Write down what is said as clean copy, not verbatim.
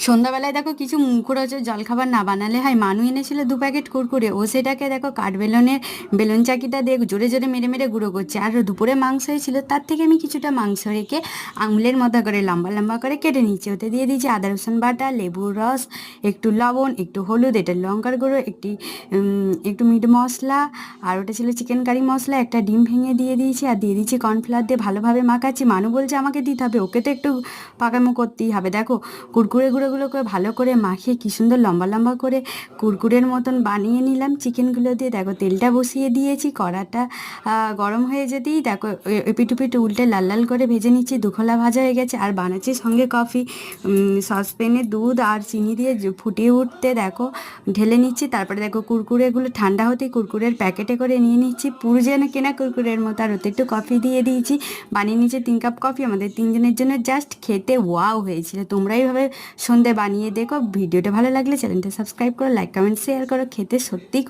সন্ধ্যাবেলায় দেখো কিছু মুখরোচক জলখাবার না বানালে হয়। মানু এনেছিল 2 প্যাকেট কুরকুরে, ও সেটাকে দেখো কাঠ বেলুনের বেলুন চাকিটা দিয়ে জোরে জোরে মেরে মেরে গুঁড়ো করছে। আর দুপুরে মাংস হয়েছিল, তার থেকে আমি কিছুটা মাংস রেখে আঙুলের মতো করে লম্বা লম্বা করে কেটে নিচ্ছি। ওতে দিয়ে দিয়েছি আদা রসুন বাটা, লেবুর রস, একটু লবণ, একটু হলুদ, এটা লঙ্কার গুঁড়ো, একটু মিট মশলা, আর ওটা ছিল চিকেন কারি মশলা। একটা ডিম ভেঙে দিয়ে দিয়েছি, আর দিয়ে দিচ্ছি কর্নফ্লাওয়ার দিয়ে ভালোভাবে মাখাচ্ছি। মানু বলছে আমাকে দিতে হবে, ওকে তো একটু পাকামো করতেই হবে। দেখো কুরকুরে গুঁড়োগুলোকে ভালো করে মাখিয়ে কি সুন্দর লম্বা লম্বা করে কুরকুরের মতন বানিয়ে নিলাম চিকেনগুলো দিয়ে। দেখো তেলটা বসিয়ে দিয়েছি, কড়াটা গরম হয়ে যেতেই দেখো এপিট ওপিট উল্টে লাল লাল করে ভেজে নিচ্ছি। দুখোলা ভাজা হয়ে গেছে, আর বানাচ্ছি সঙ্গে কফি। সসপ্যানে দুধ আর চিনি দিয়ে ফুটিয়ে উঠতে দেখো ঢেলে নিচ্ছি। তারপরে দেখো কুরকুরেগুলো ঠান্ডা হতেই কুরকুরের প্যাকেটে করে নিয়ে নিচ্ছি, পুরো যেন কেনা কুরকুরের মতো। আর ওতে একটু কফি দিয়ে দিয়েছি, বানিয়ে নিচ্ছে 3 কাপ কফি আমাদের 3 জনের জন্য। জাস্ট খেতে ওয়াও হয়েছিল। তোমরা এইভাবে সন্ধে বানিয়ে দেখো। ভিডিওটা ভালো লাগলে চ্যানেলটা সাবস্ক্রাইব করো, লাইক কমেন্ট শেয়ার করো। খেতে সত্যি